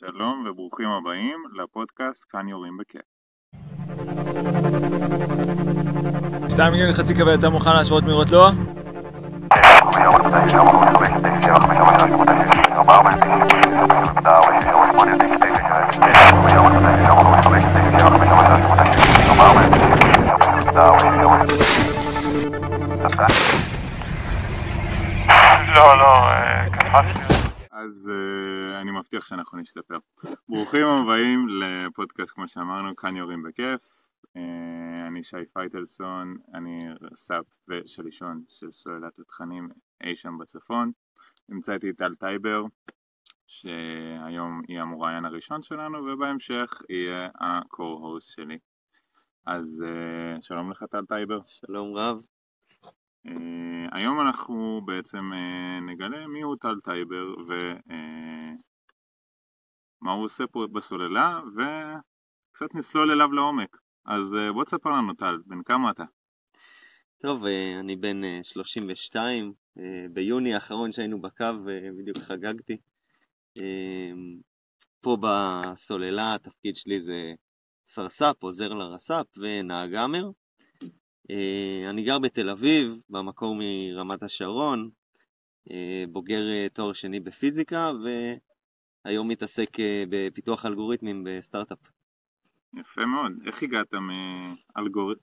שלום וברוכים הבאים לפודקאסט כאן יורים בכיף. 2 מיליון חצי כבד, אתה מוכן להשוות מהירות לא? לא, קפצתי. אז אני מבטיח שאנחנו נשתפר. ברוכים הבאים לפודקאסט כמו שאמרנו, כאן יורים בכיף. אני שי פייטלסון, אני רס"פ ושלישון של סוללת התכנים אי שם בצפון. נמצאתי טל טייבר, שהיום היא המרואיין הראשון שלנו ובהמשך יהיה ה-co-host שלי. אז שלום לך טל טייבר. שלום רב. היום אנחנו בעצם נגלה מי הוא טל טייבר ומה הוא עושה פה בסוללה וקצת נסלול אליו לעומק. אז בוא תספר לנו טל, בן כמה אתה? טוב, אני בן 32, ביוני האחרון שהיינו בקו בדיוק חגגתי. פה בסוללה התפקיד שלי זה סרס"פ, עוזר לרס"פ ונהג האמר. אני גר בתל אביב, במקור מרמת השרון, בוגר תואר שני בפיזיקה, והיום מתעסק בפיתוח אלגוריתמים בסטארט-אפ. יפה מאוד. איך הגעת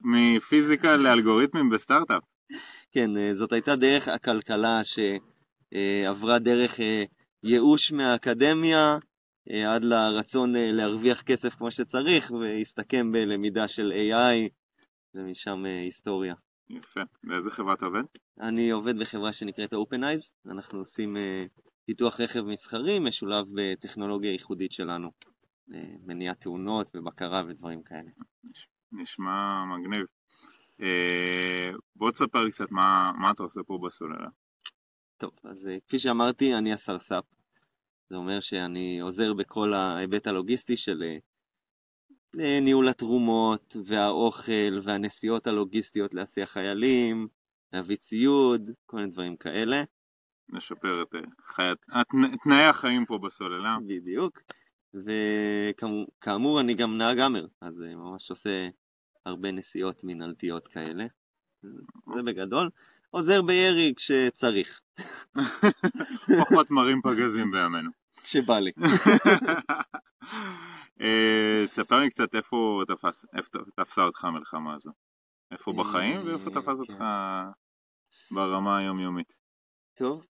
מפיזיקה לאלגוריתמים בסטארט-אפ? כן, זאת הייתה דרך הכלכלה שעברה דרך ייאוש מהאקדמיה עד לרצון להרוויח כסף כמו שצריך, והסתכם בלמידה של AI, ומשם היסטוריה. יפה. באיזה חברה אתה עובד? אני עובד בחברה שנקראת OpenEyes. אנחנו עושים פיתוח רכב מסחרי משולב בטכנולוגיה ייחודית שלנו. מניעת תאונות ובקרה ודברים כאלה. נשמע מגניב. בוא תספר קצת מה אתה עושה פה בסוללה. טוב, אז כפי שאמרתי, אני הסרס"פ. זה אומר שאני עוזר בכל ההיבט הלוגיסטי של ניהול התרומות והאוכל והנסיעות הלוגיסטיות להסיע חיילים, להביא ציוד, כל מיני דברים כאלה. לשפר את תנאי החיים פה בסוללה. בדיוק. וכאמור אני גם נהג האמר, אז ממש עושה הרבה נסיעות מנהלתיות כאלה. זה בגדול. עוזר בירי כשצריך. פחות מרים פגזים בימינו. כשבא לי. תספר לי קצת איפה תפסה אותך המלחמה הזו. איפה בחיים ואיפה תפס אותך ברמה היומיומית. טוב,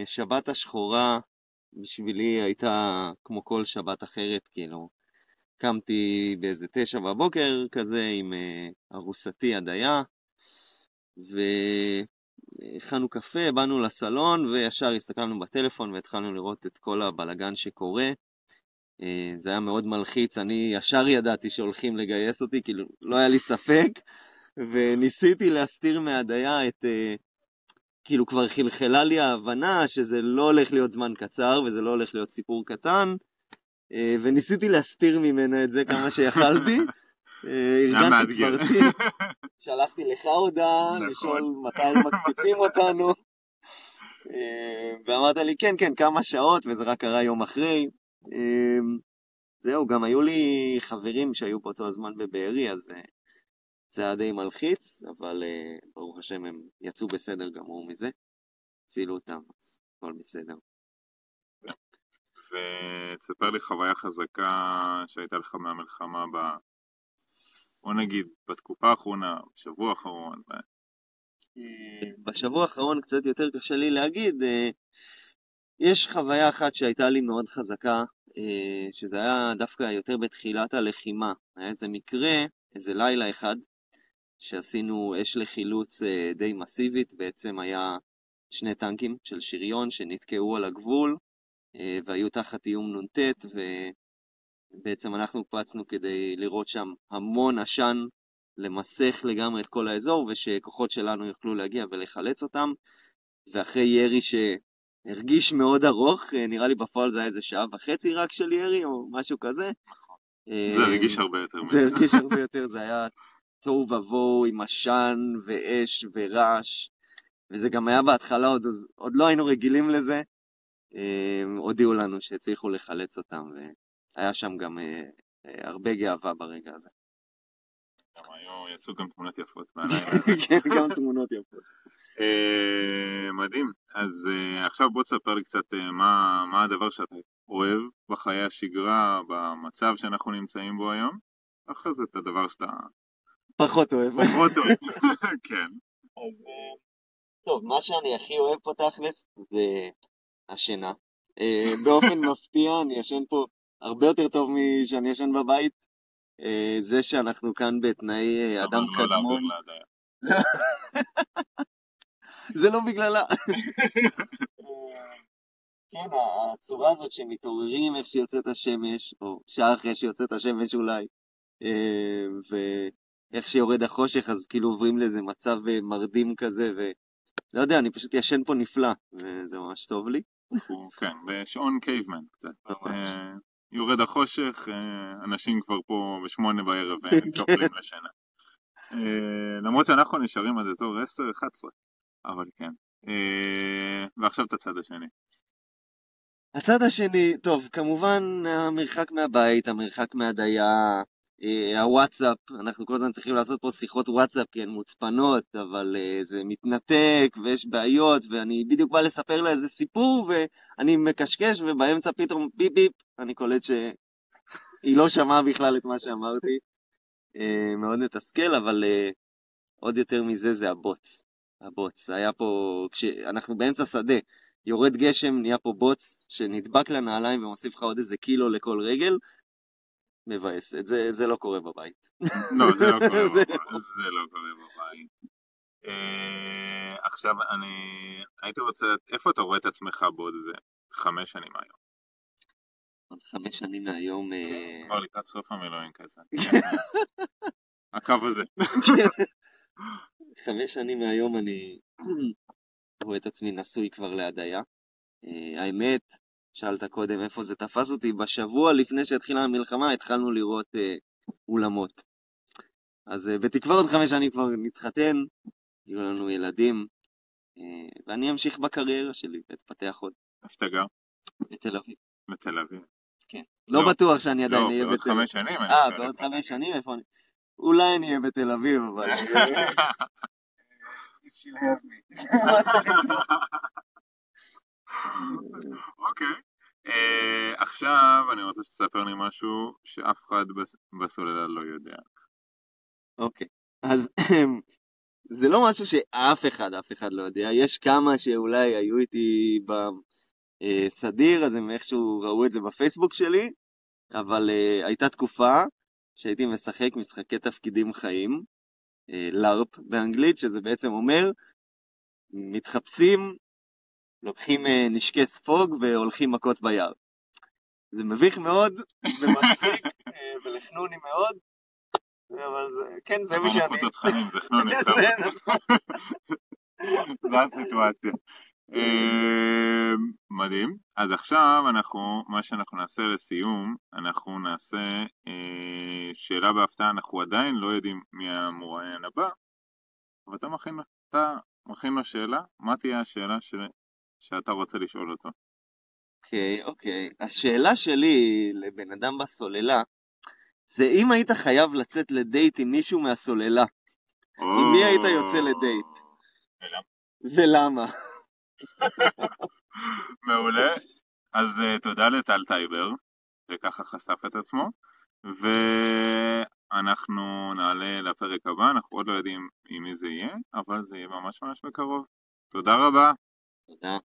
שבת השחורה בשבילי הייתה כמו כל שבת אחרת, כאילו קמתי באיזה 9 בבוקר כזה עם ארוסתי הדיה, והכנו קפה, באנו לסלון וישר הסתכלנו בטלפון והתחלנו לראות את כל הבלגן שקורה. זה היה מאוד מלחיץ, אני ישר ידעתי שהולכים לגייס אותי, כאילו לא היה לי ספק, וניסיתי להסתיר מהדיה את, כאילו כבר חלחלה לי ההבנה שזה לא הולך להיות זמן קצר וזה לא הולך להיות סיפור קטן, וניסיתי להסתיר ממנה את זה כמה שיכלתי. ארגנתי קברתי, שלחתי לך הודעה לשאול מתי מקפיצים אותנו, ואמרת לי כן, כמה שעות, וזה רק קרה יום אחרי. זהו, גם היו לי חברים שהיו באותו הזמן בבארי, אז זה היה די מלחיץ, אבל ברוך השם הם יצאו בסדר גמור מזה, הצילו אותם, אז הכל בסדר. ותספר לי חוויה חזקה שהייתה לך מהמלחמה בוא נגיד בתקופה האחרונה, בשבוע האחרון. בשבוע האחרון קצת יותר קשה לי להגיד. יש חוויה אחת שהייתה לי מאוד חזקה, שזה היה דווקא יותר בתחילת הלחימה. היה איזה מקרה, איזה לילה אחד, שעשינו אש לחילוץ די מסיבית. בעצם היה 2 טנקים של שריון שנתקעו על הגבול, והיו תחת איום נ"ט, ובעצם אנחנו קפצנו כדי לראות שם המון עשן, למסך לגמרי את כל האזור, ושכוחות שלנו יוכלו להגיע ולחלץ אותם. ואחרי ירי שהרגיש מאוד ארוך, נראה לי בפועל זה היה איזה 1.5 שעות רק של ירי או משהו כזה. זה הרגיש הרבה יותר. זה הרגיש הרבה יותר, זה היה תוהו ובוהו עם עשן ואש ורעש, וזה גם היה בהתחלה, עוד לא היינו רגילים לזה. הודיעו לנו שהצליחו לחלץ אותם, והיה שם גם הרבה גאווה ברגע הזה. יצאו גם תמונות יפות מהלילה הזה. כן, גם תמונות יפות. מדהים. אז עכשיו בוא תספר לי קצת מה הדבר שאתה אוהב בחיי השגרה, במצב שאנחנו נמצאים בו היום, אחרי זה את הדבר שאתה פחות אוהב. פחות אוהב. כן. אז טוב, מה שאני הכי אוהב פה תכלס זה השינה. באופן מפתיע, אני ישן פה הרבה יותר טוב משאני ישן בבית. זה שאנחנו כאן בתנאי אדם אבל לא קדמון. להעביר לידיה. זה לא בגללה. כן, הצורה הזאת שמתעוררים איך שיוצאת השמש, או שעה אחרי שיוצאת השמש אולי, ואיך שיורד החושך, אז כאילו עוברים לאיזה מצב מרדים כזה, ולא יודע, אני פשוט ישן פה נפלא, וזה ממש טוב לי. כן, בשעון קייבמן קצת. ממש. יורד החושך, אנשים כבר פה ב8 בערב צופלים לשינה. למרות שאנחנו נשארים עד אזור 10-11, אבל כן. ועכשיו את הצד השני. הצד השני, טוב, כמובן המרחק מהבית, המרחק מהדייה, הוואטסאפ, אנחנו כל הזמן צריכים לעשות פה שיחות וואטסאפ כי הן מוצפנות, אבל זה מתנתק ויש בעיות, ואני בדיוק בא לספר לה איזה סיפור, ואני מקשקש ובאמצע פתאום ביפ ביפ, אני קולט שהיא לא שמעה בכלל את מה שאמרתי, מאוד מתסכל, אבל עוד יותר מזה זה הבוץ. הבוץ, היה פה, כשאנחנו באמצע שדה, יורד גשם, נהיה פה בוץ שנדבק לנעליים ומוסיף לך עוד איזה קילו לכל רגל, מבאס, זה לא קורה בבית. לא, זה לא קורה בבית. זה לא קורה בבית. עכשיו אני הייתי רוצה, איפה אתה רואה את עצמך בעוד איזה 5 שנים מהיום? עוד 5 שנים מהיום... כבר לקראת סוף המילואים כזה. הקו הזה. 5 שנים מהיום אני רואה את עצמי נשוי כבר להדיה. האמת, שאלת קודם איפה זה תפס אותי, בשבוע לפני שהתחילה המלחמה התחלנו לראות אולמות. אז בתקווה עוד 5 שנים כבר נתחתן, יהיו לנו ילדים, ואני אמשיך בקריירה שלי ואתפתח עוד. איפה אתה גר? בתל אביב. בתל אביב. כן. לא בטוח שאני עדיין אהיה בתל אביב. בעוד 5 שנים. בעוד 5 שנים איפה אני? אולי אני אהיה בתל אביב, אבל... אוקיי. עכשיו אני רוצה שתספר לי משהו שאף אחד בסוללה לא יודע. אוקיי, אז זה לא משהו שאף אחד לא יודע, יש כמה שאולי היו איתי בסדיר, אז הם איכשהו ראו את זה בפייסבוק שלי, אבל הייתה תקופה שהייתי משחק משחקי תפקידים חיים, לארפ באנגלית, שזה בעצם אומר, מתחפשים, לוקחים נשקי ספוג והולכים מכות ביער. זה מביך מאוד, ומצחיק, ולחנוני מאוד, אבל כן, זה מי שאני. זה חנוני, זה הסיטואציה. מדהים. אז עכשיו מה שאנחנו נעשה לסיום, אנחנו נעשה שאלה בהפתעה, אנחנו עדיין לא יודעים מי המרואיין הבא, אבל אתה מכין לו שאלה, מה תהיה השאלה שאתה רוצה לשאול אותו? אוקיי. השאלה שלי לבן אדם בסוללה, זה אם היית חייב לצאת לדייט עם מישהו מהסוללה, עם מי היית יוצא לדייט? ולמה? מעולה. אז תודה לטל טייבר, שככה חשף את עצמו, ואנחנו נעלה לפרק הבא, אנחנו עוד לא יודעים עם מי זה יהיה, אבל זה יהיה ממש ממש בקרוב. תודה רבה. תודה.